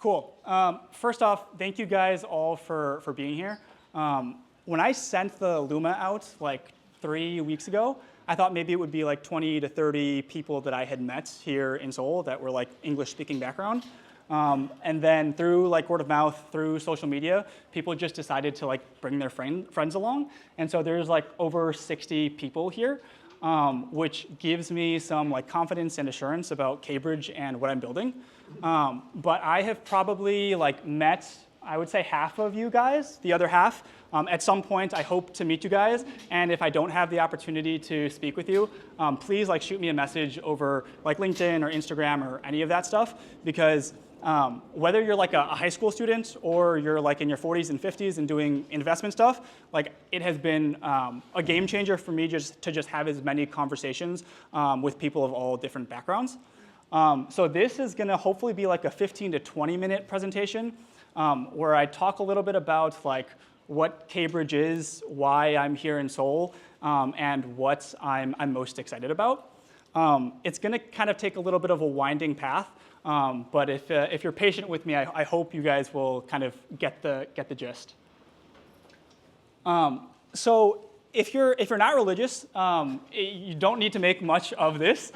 Cool. First off, thank you guys all for being here. When I sent the Luma out like 3 weeks ago, I thought maybe it would be like 20 to 30 people that I had met here in Seoul that were like English-speaking background. And then through like word of mouth, through social media, people just decided to like bring their friends along. And so there's like over 60 people here, which gives me some like confidence and assurance about Cambridge and what I'm building. But I have probably like met, I would say, half of you guys. The other half, at some point, I hope to meet you guys. And if I don't have the opportunity to speak with you, please like shoot me a message over like LinkedIn or Instagram or any of that stuff, because whether you're like a high school student or you're like in your 40s and 50s and doing investment stuff, like it has been a game changer for me just to have as many conversations with people of all different backgrounds. So this is going to hopefully be like a 15 to 20 minute presentation where I talk a little bit about like what Cambridge is, why I'm here in Seoul, and what I'm most excited about. It's going to kind of take a little bit of a winding path, but if you're patient with me, I hope you guys will kind of get the gist. So if you're not religious, you don't need to make much of this.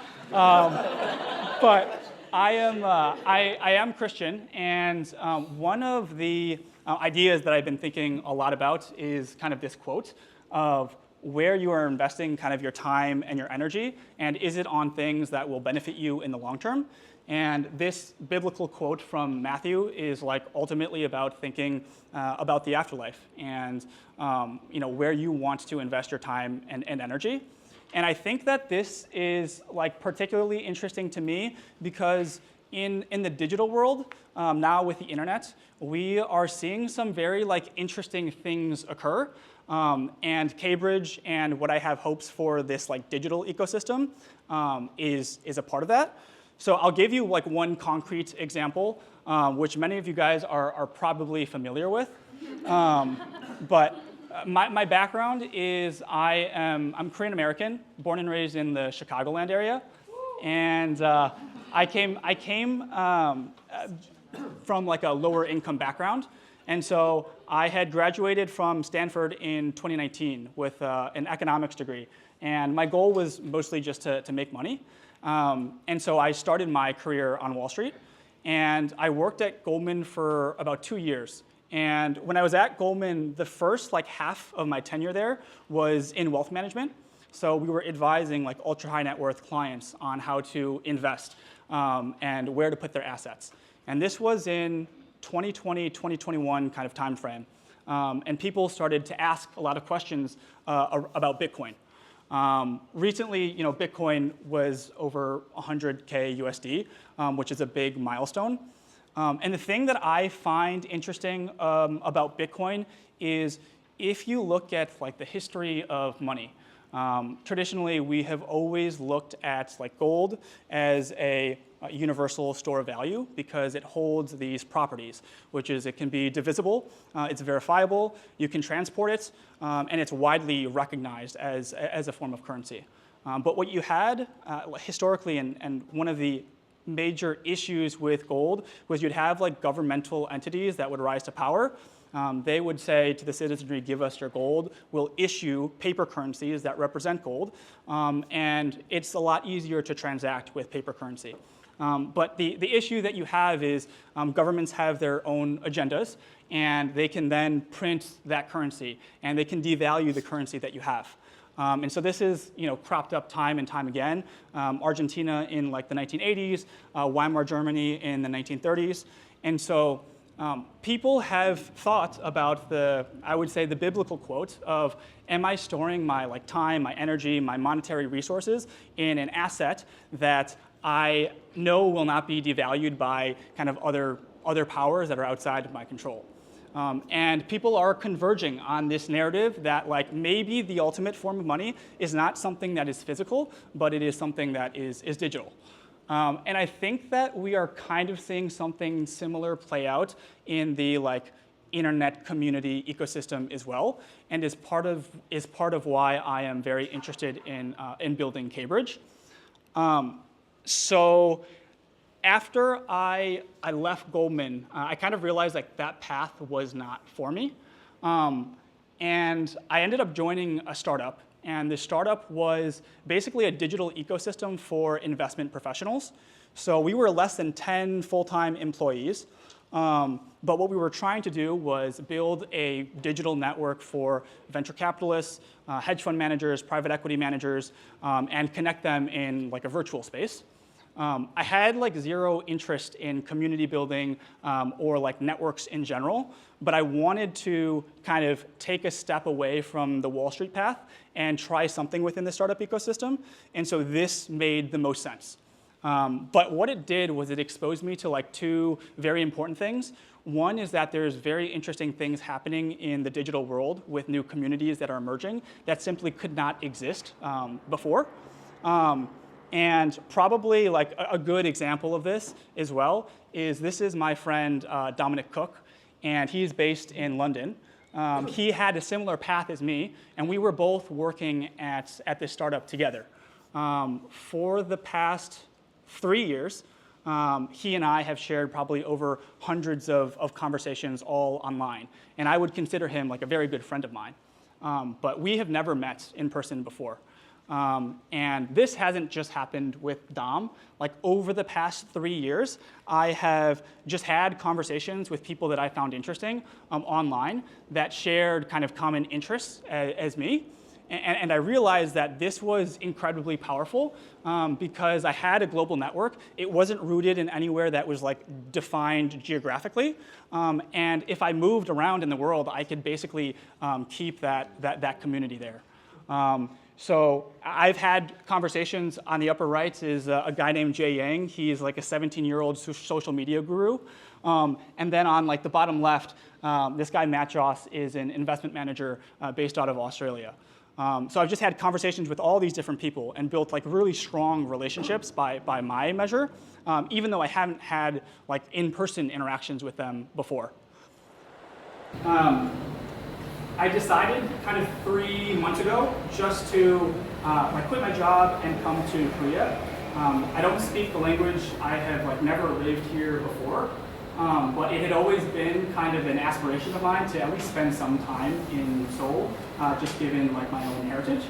But I am Christian, and one of the ideas that I've been thinking a lot about is kind of this quote of where you are investing kind of your time and your energy, and is it on things that will benefit you in the long term? And this biblical quote from Matthew is like ultimately about thinking about the afterlife and where you want to invest your time and energy. And I think that this is like particularly interesting to me because in the digital world, now with the internet, we are seeing some very like interesting things occur. And Cambridge and what I have hopes for this like digital ecosystem is a part of that. So I'll give you like one concrete example, which many of you guys are probably familiar with. But my background is I'm Korean American, born and raised in the Chicagoland area, and I came from like a lower income background, and so I had graduated from Stanford in 2019 with an economics degree, and my goal was mostly just to make money, and so I started my career on Wall Street, and I worked at Goldman for about 2 years. And when I was at Goldman, the first like half of my tenure there was in wealth management. So we were advising like ultra high net worth clients on how to invest and where to put their assets. And this was in 2020, 2021 kind of time frame. And people started to ask a lot of questions about Bitcoin. Recently, Bitcoin was over 100K USD, which is a big milestone. And the thing that I find interesting about Bitcoin is if you look at like the history of money, traditionally we have always looked at like gold as a universal store of value because it holds these properties, which is it can be divisible, it's verifiable, you can transport it, and it's widely recognized as a form of currency. But what you had historically, and one of the major issues with gold was you'd have like governmental entities that would rise to power. They would say to the citizenry, give us your gold, we'll issue paper currencies that represent gold, and it's a lot easier to transact with paper currency. But the issue that you have is governments have their own agendas, and they can then print that currency, and they can devalue the currency that you have. And so this is cropped up time and time again. Argentina in like the 1980s, Weimar Germany in the 1930s. And so people have thought about I would say the biblical quote of, am I storing my like time, my energy, my monetary resources in an asset that I know will not be devalued by kind of other powers that are outside of my control? And people are converging on this narrative that like maybe the ultimate form of money is not something that is physical, but it is something that is digital. And I think that we are kind of seeing something similar play out in the like internet community ecosystem as well, and is part of why I am very interested in building Cambridge. So after I left Goldman, I kind of realized like that path was not for me. And I ended up joining a startup. And the startup was basically a digital ecosystem for investment professionals. So we were less than 10 full-time employees. But what we were trying to do was build a digital network for venture capitalists, hedge fund managers, private equity managers, and connect them in like a virtual space. I had like zero interest in community building or like networks in general, but I wanted to kind of take a step away from the Wall Street path and try something within the startup ecosystem. And so this made the most sense. But what it did was it exposed me to like two very important things. One is that there's very interesting things happening in the digital world with new communities that are emerging that simply could not exist before. And probably like a good example of this as well is this is my friend Dominic Cook, and he's based in London. He had a similar path as me, and we were both working at this startup together. For the past 3 years, he and I have shared probably over hundreds of conversations all online. And I would consider him like a very good friend of mine. But we have never met in person before. And this hasn't just happened with Dom. Like over the past 3 years, I have just had conversations with people that I found interesting online that shared kind of common interests as me. And I realized that this was incredibly powerful because I had a global network. It wasn't rooted in anywhere that was like defined geographically. And if I moved around in the world, I could basically keep that community there. So I've had conversations. On the upper right is a guy named Jay Yang. He's like a 17-year-old social media guru. And then on like the bottom left, this guy Matt Joss is an investment manager based out of Australia. So I've just had conversations with all these different people and built like really strong relationships by my measure, even though I haven't had like in-person interactions with them before. I decided kind of 3 months ago just to like quit my job and come to Korea. I don't speak the language. I have like never lived here before, but it had always been kind of an aspiration of mine to at least spend some time in Seoul, just given like my own heritage.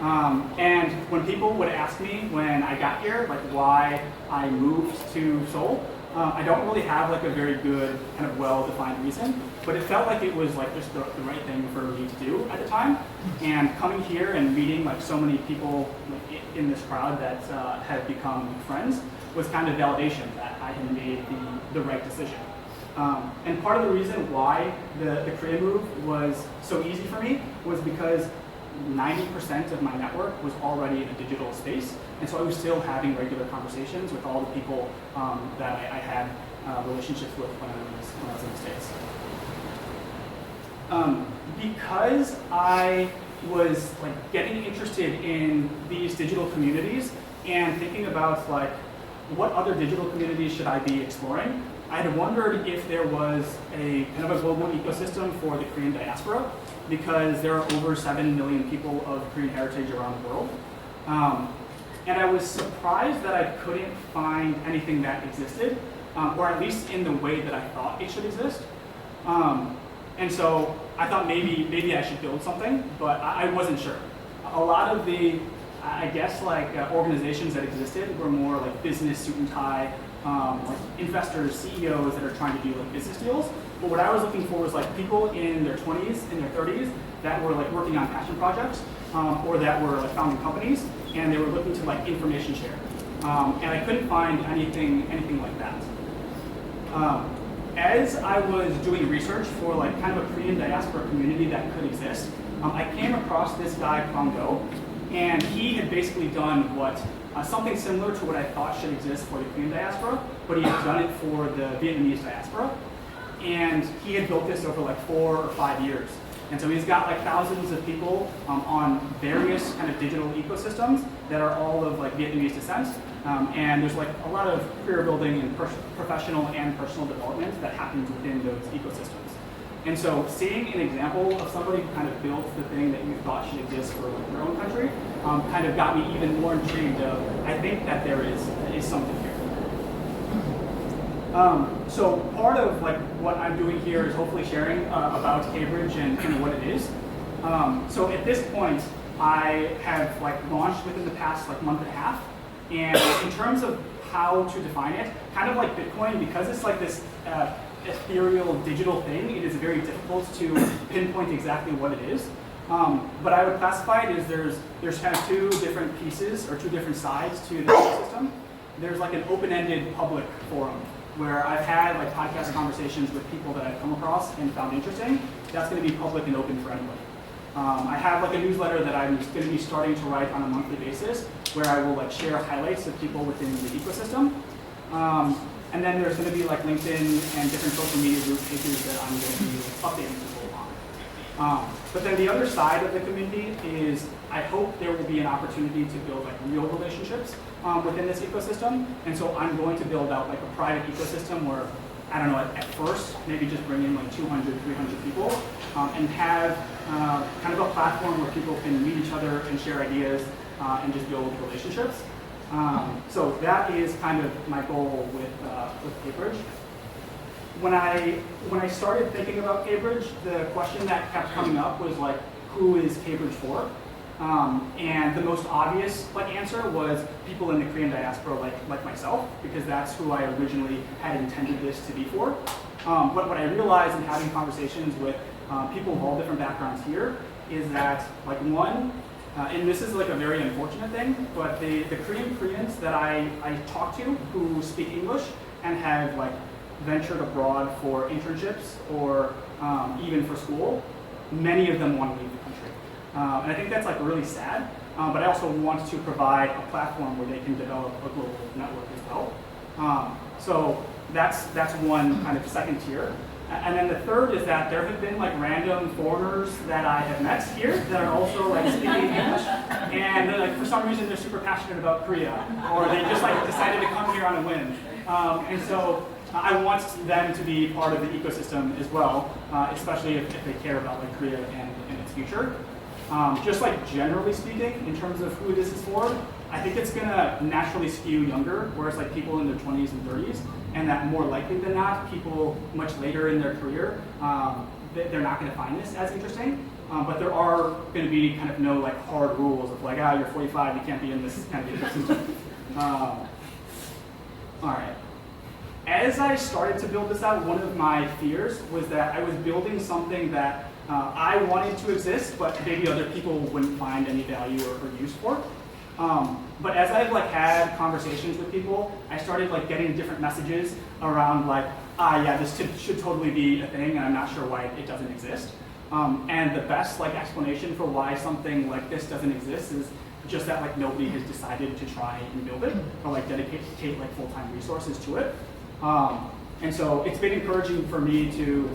And when people would ask me when I got here, like why I moved to Seoul, I don't really have like a very good kind of well-defined reason, but it felt like it was like just the right thing for me to do at the time. And coming here and meeting like so many people like, in this crowd that have become friends was kind of validation that I had made the right decision. And part of the reason why the Korea move was so easy for me was because 90% of my network was already in a digital space. And so I was still having regular conversations with all the people that I had relationships with when I was in the States. Because I was like getting interested in these digital communities and thinking about like what other digital communities should I be exploring, I had wondered if there was a kind of a global ecosystem for the Korean diaspora, because there are over 7 million people of Korean heritage around the world. And I was surprised that I couldn't find anything that existed, or at least in the way that I thought it should exist. And so I thought maybe I should build something, but I wasn't sure. A lot of the, I guess, like organizations that existed were more like business suit and tie, like investors, CEOs that are trying to do like business deals. But what I was looking for was like people in their 20s, in their 30s that were like working on passion projects, or that were like founding companies, and they were looking to like information share. And I couldn't find anything like that. As I was doing research for like kind of a Korean diaspora community that could exist, I came across this guy, Kwang Do, and he had basically done what something similar to what I thought should exist for the Korean diaspora, but he had done it for the Vietnamese diaspora. And he had built this over like 4 or 5 years. And so he's got like thousands of people on various kind of digital ecosystems that are all of like Vietnamese descent. And there's like a lot of career building and professional and personal development that happens within those ecosystems. And so seeing an example of somebody who kind of built the thing that you thought should exist for like their own country kind of got me even more intrigued of, I think that there is something here. So part of like what I'm doing here is hopefully sharing about Cambridge and what it is. So at this point, I have like launched within the past like month and a half. And in terms of how to define it, kind of like Bitcoin, because it's like this ethereal digital thing, it is very difficult to pinpoint exactly what it is. But I would classify it as there's kind of two different pieces or two different sides to the ecosystem. There's like an open-ended public forum where I've had like podcast conversations with people that I've come across and found interesting. That's going to be public and open for anybody. I have like a newsletter that I'm going to be starting to write on a monthly basis where I will like share highlights of people within the ecosystem. And then there's going to be like LinkedIn and different social media group pages that I'm going to be updating people on. But then the other side of the community is I hope there will be an opportunity to build like real relationships within this ecosystem. And so I'm going to build out like a private ecosystem where, I don't know, at first, maybe just bring in like 200, 300 people and have kind of a platform where people can meet each other and share ideas and just build relationships. So that is kind of my goal with Cambridge. When I started thinking about Cambridge, the question that kept coming up was like, who is Cambridge for? And the most obvious answer was people in the Korean diaspora like myself, because that's who I originally had intended this to be for. But what I realized in having conversations with people of all different backgrounds here is that one, and this is like a very unfortunate thing, but the Koreans that I talk to who speak English and have ventured abroad for internships or even for school, many of them want to leave the country. And I think that's really sad, but I also want to provide a platform where they can develop a global network as well. So that's one kind of second tier. And then the third is that there have been random foreigners that I have met here that are also speaking English, and for some reason they're super passionate about Korea, or they just decided to come here on a whim. And so I want them to be part of the ecosystem as well, especially if they care about Korea and its future. Just generally speaking, in terms of who this is for, I think it's going to naturally skew younger, whereas people in their 20s and 30s, and that more likely than not, people much later in their career, they're not going to find this as interesting. But there are going to be kind of no hard rules of you're 45, you can't be in this kind of ecosystem. All right. As I started to build this out, one of my fears was that I was building something that I wanted to exist, but maybe other people wouldn't find any value or use for. But as I've had conversations with people, I started getting different messages around yeah, this should totally be a thing, and I'm not sure why it doesn't exist. And the best explanation for why something like this doesn't exist is just that nobody has decided to try and build it or dedicate full-time resources to it. And so it's been encouraging for me to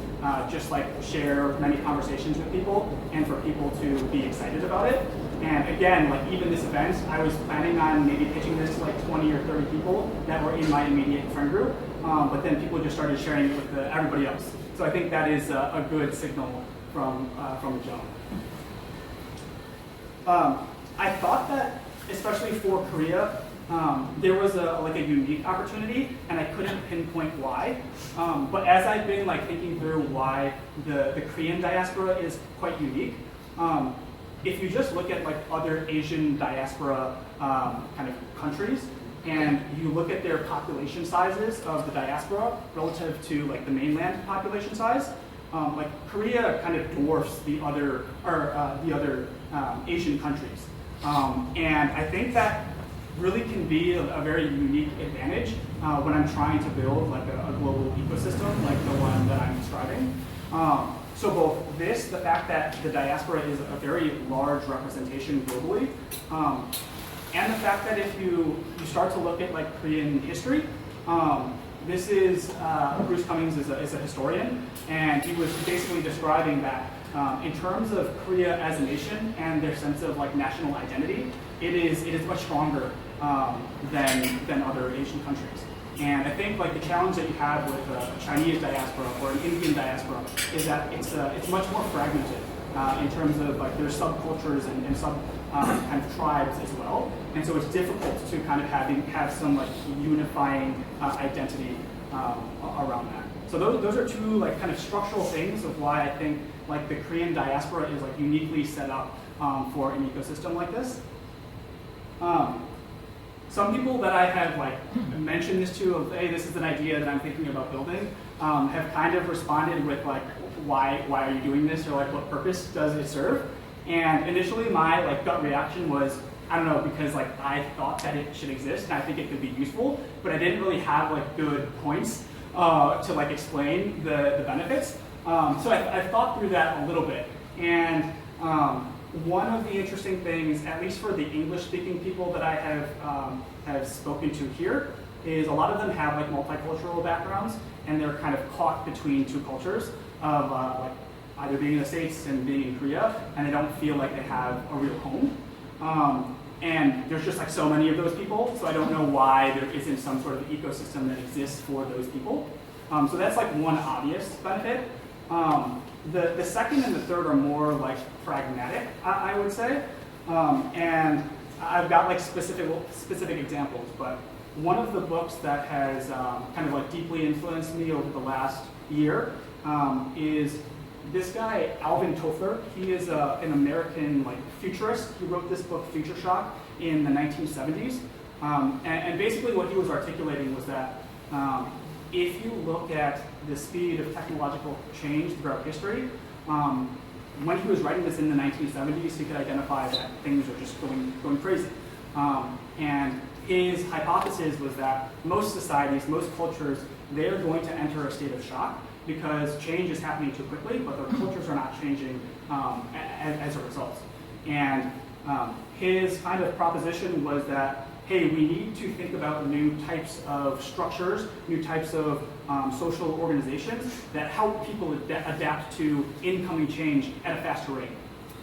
just share many conversations with people and for people to be excited about it. And again, even this event, I was planning on maybe pitching this to 20 or 30 people that were in my immediate friend group, but then people just started sharing it with everybody else. So I think that is a good signal from the jump. I thought that, especially for Korea, there was a unique opportunity, and I couldn't pinpoint why. But as I've been thinking through why the Korean diaspora is quite unique, if you just look at other Asian diaspora kind of countries, and you look at their population sizes of the diaspora relative to the mainland population size, Korea kind of dwarfs the other Asian countries, and I think that really can be a very unique advantage when I'm trying to build a global ecosystem like the one that I'm describing. So both this, the fact that the diaspora is a very large representation globally, and the fact that if you start to look at Korean history, this is, Bruce Cummings is a historian, and he was basically describing that in terms of Korea as a nation and their sense of national identity, it is much stronger than other Asian countries. And I think the challenge that you have with a Chinese diaspora or an Indian diaspora is that it's much more fragmented in terms of their subcultures and sub kind of tribes as well. And so it's difficult to kind of have some unifying identity around that. So those are two like kind of structural things of why I think like the Korean diaspora is like uniquely set up for an ecosystem like this. Some people that I have like mentioned this to of, hey, this is an idea that I'm thinking about building, have kind of responded with like, why are you doing this, or like what purpose does it serve? And initially my like gut reaction was, I don't know, because like I thought that it should exist and I think it could be useful, but I didn't really have like good points to like explain the benefits. So I thought through that a little bit. And one of the interesting things, at least for the English-speaking people that I have spoken to here, is a lot of them have like multicultural backgrounds, and they're kind of caught between two cultures of like either being in the States and being in Korea, and they don't feel like they have a real home. And there's just like so many of those people, so I don't know why there isn't some sort of ecosystem that exists for those people. So that's like one obvious benefit. The second and the third are more like pragmatic, I would say. And I've got like specific examples, but one of the books that has kind of like deeply influenced me over the last year is this guy, Alvin Toffler. He is an American like futurist. He wrote this book, Future Shock, in the 1970s. And basically what he was articulating was that if you look at the speed of technological change throughout history, when he was writing this in the 1970s, he could identify that things are just going crazy. And his hypothesis was that most societies, most cultures, they're going to enter a state of shock because change is happening too quickly, but their cultures are not changing as a result. And his kind of proposition was that, hey, we need to think about new types of structures, new types of social organizations that help people adapt to incoming change at a faster rate.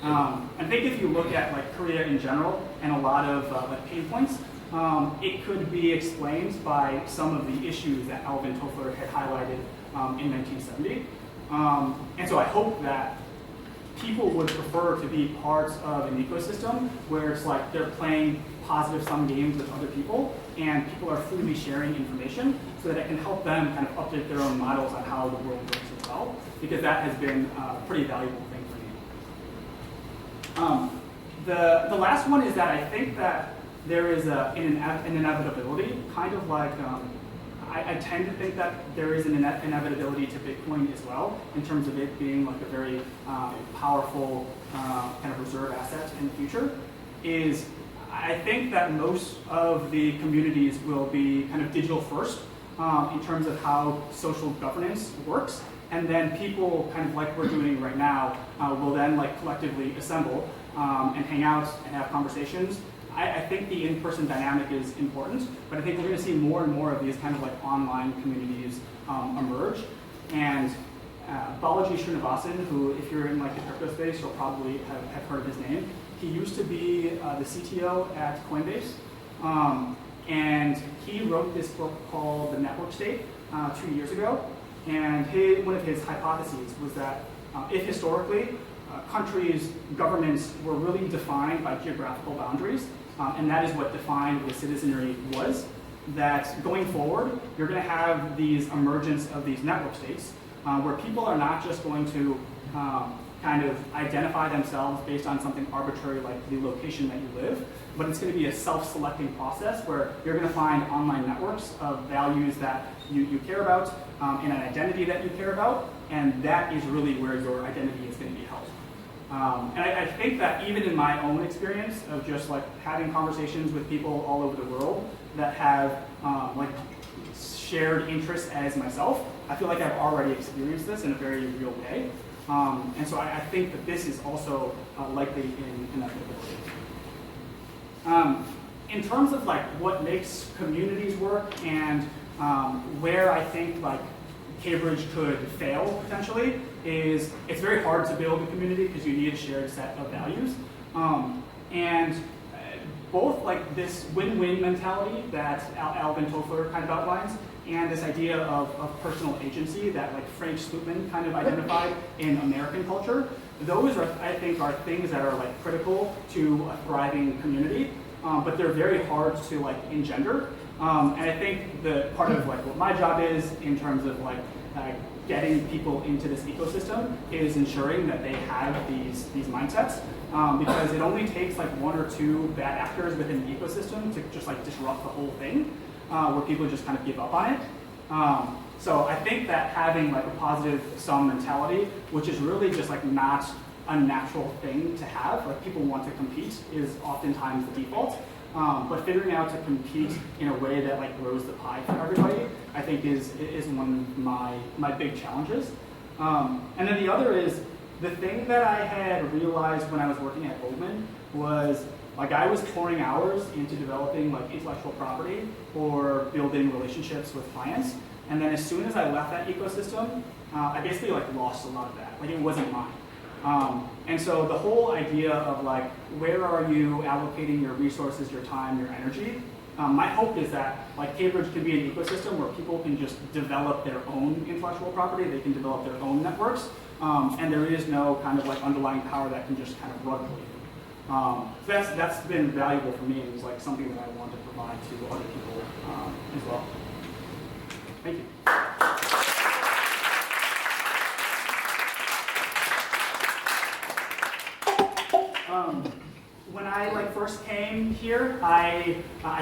I think if you look at like Korea in general and a lot of like pain points, it could be explained by some of the issues that Alvin Toffler had highlighted in 1970. And so I hope that people would prefer to be parts of an ecosystem where it's like they're playing positive-sum games with other people and people are freely sharing information so that it can help them kind of update their own models on how the world works as well, because that has been a pretty valuable thing for me. The last one is that I think that there is an inevitability, kind of like I tend to think that there is an inevitability to Bitcoin as well, in terms of it being like a very powerful kind of reserve asset in the future. Is I think that most of the communities will be kind of digital first in terms of how social governance works, and then people, kind of like we're doing right now, will then like collectively assemble and hang out and have conversations. I think the in-person dynamic is important, but I think we're going to see more and more of these kind of like online communities emerge. And Balaji Srinivasan, who if you're in like the crypto space, you'll probably have heard of his name. He used to be the CTO at Coinbase, and he wrote this book called The Network State 2 years ago. And one of his hypotheses was that if historically countries, governments were really defined by geographical boundaries, and that is what defined what citizenry was, that going forward, you're going to have these emergence of these network states where people are not just going to kind of identify themselves based on something arbitrary like the location that you live, but it's going to be a self-selecting process where you're going to find online networks of values that you care about and an identity that you care about, and that is really where your identity is going to be held. And I think that even in my own experience of just like having conversations with people all over the world that have like shared interests as myself, I feel like I've already experienced this in a very real way. And so I think that this is also likely in inevitability. In terms of like what makes communities work and where I think like Cambridge could fail potentially is it's very hard to build a community because you need a shared set of values. And both like this win-win mentality that Alvin Toffler kind of outlines and this idea of personal agency that like Frank Slootman kind of identified in American culture, those are, I think, are things that are like critical to a thriving community, but they're very hard to like engender. And I think the part of like what my job is in terms of like getting people into this ecosystem is ensuring that they have these mindsets, because it only takes like one or two bad actors within the ecosystem to just like disrupt the whole thing, where people just kind of give up on it. So I think that having like a positive sum mentality, which is really just like not a natural thing to have, like people want to compete, is oftentimes the default. But figuring out to compete in a way that like grows the pie for everybody, I think is one of my big challenges. And then the other is, the thing that I had realized when I was working at Goldman was like I was pouring hours into developing like intellectual property or building relationships with clients. And then as soon as I left that ecosystem, I basically like lost a lot of that. Like it wasn't mine. And so the whole idea of like, where are you allocating your resources, your time, your energy? My hope is that like Cambridge can be an ecosystem where people can just develop their own intellectual property, they can develop their own networks, and there is no kind of like underlying power that can just kind of run with you. So that's been valuable for me, and it's like something that I want to provide to other people as well. Thank you. When I like first came here, I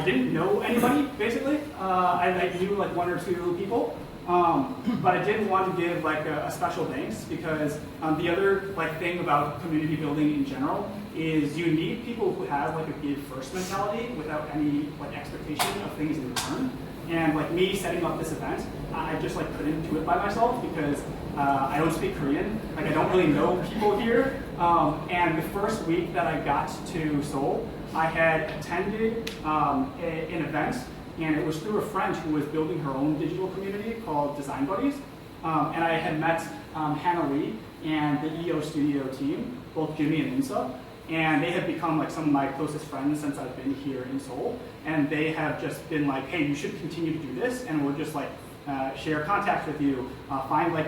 didn't know anybody basically. I like knew like one or two people, but I did want to give like a special thanks because the other like thing about community building in general is you need people who have like a give first mentality without any like expectation of things in return. And like me setting up this event, I just like couldn't do it by myself because I don't speak Korean. Like I don't really know people here. And the first week that I got to Seoul, I had attended an event, and it was through a friend who was building her own digital community called Design Buddies. And I had met Hannah Lee and the EO Studio team, both Jimmy and Insa. And they have become like some of my closest friends since I've been here in Seoul. And they have just been like, hey, you should continue to do this, and we'll just like share contacts with you, find like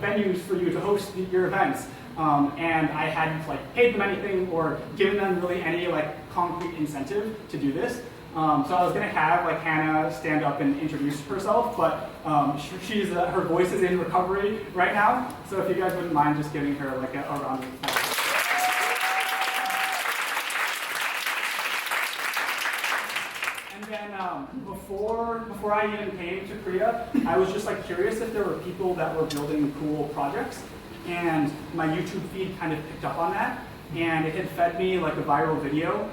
venues for you to host your events. And I hadn't like paid them anything or given them really any like concrete incentive to do this. So I was gonna have like Hannah stand up and introduce herself, but she's her voice is in recovery right now. So if you guys wouldn't mind just giving her like a round of applause. And then before I even came to Korea, I was just like curious if there were people that were building cool projects, and my YouTube feed kind of picked up on that, and it had fed me like a viral video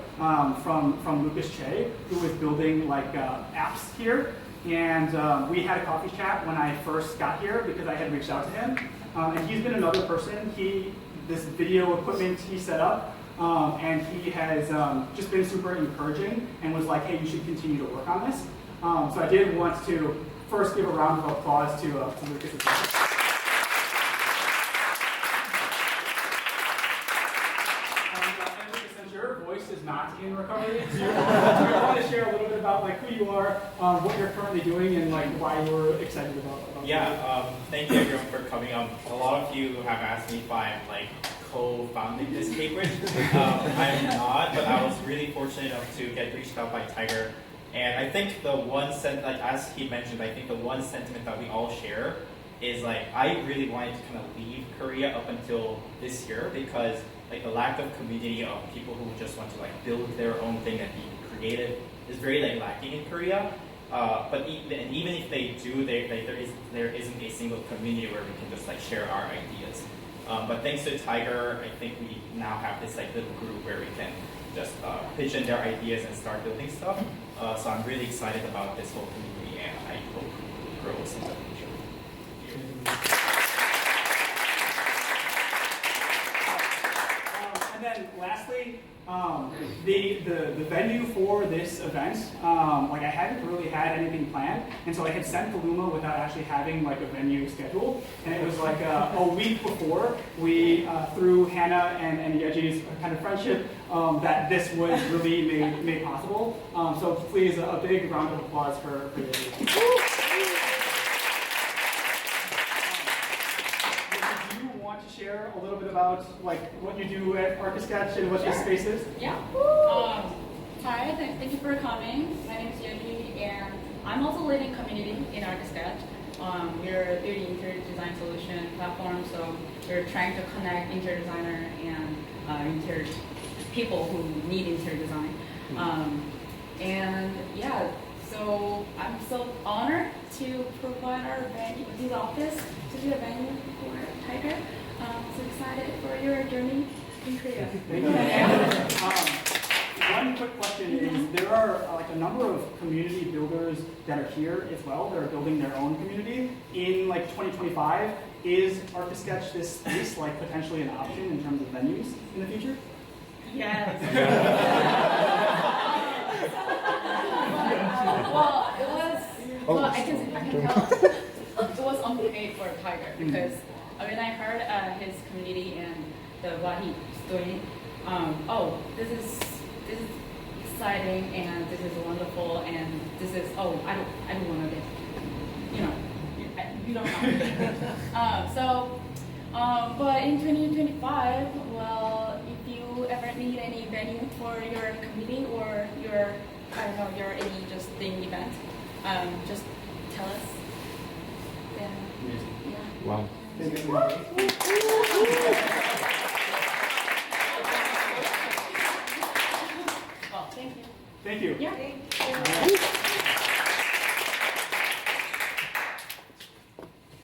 from Lucas Che, who was building like apps here, and we had a coffee chat when I first got here because I had reached out to him, and he's been another person. This video equipment he set up. And he has just been super encouraging and was like, hey, you should continue to work on this. So I did want to first give a round of applause to Lucas as well. And Lucas, since your voice is not in recovery, do you want to share a little bit about like who you are, what you're currently doing, and like why you were excited about thank you everyone for coming. A lot of you have asked me if I'm like co-founding this Cambridge. I'm not, but I was really fortunate enough to get reached out by Tiger. And I think the one like as he mentioned, I think the one sentiment that we all share is like I really wanted to kind of leave Korea up until this year because like the lack of community of people who just want to like build their own thing and be creative is very like lacking in Korea. But even if they do, there isn't a single community where we can just like share our ideas. But thanks to Tiger, I think we now have this like little group where we can just pitch in their ideas and start building stuff. So I'm really excited about this whole community, and I hope it grows in the future. Thank you. And then lastly, the venue for this event, like I hadn't really had anything planned, and so I had sent to Luma without actually having like a venue scheduled, and it was like a week before we, through Hannah and Yeji's kind of friendship, that this was really made possible. So please, a big round of applause for Yeji. To share a little bit about like what you do at Archisketch and what this space is? Yeah. Hi, thank you for coming. My name is Yeji, and I'm also leading community in Archisketch. We're building interior design solution platform, so we're trying to connect interior designer and interior people who need interior design. And yeah, so I'm so honored to provide our venue, this office, to be a venue for Tiger. So excited for your journey in Korea. One quick question is, there are like a number of community builders that are here as well, that are building their own community. In like 2025, is Archisketch this space like potentially an option in terms of venues in the future? Yes. Well, it was, well, I can tell it was unpaid for Tiger because when I heard his community and what he's doing, oh, this is exciting and this is wonderful and this is, oh, I don't want to get, you don't know. But in 2025, well, if you ever need any venue for your community or your, I don't know, your any just thing event, just tell us. Then, yeah. Wow. Well, thank you. Thank you. Yeah.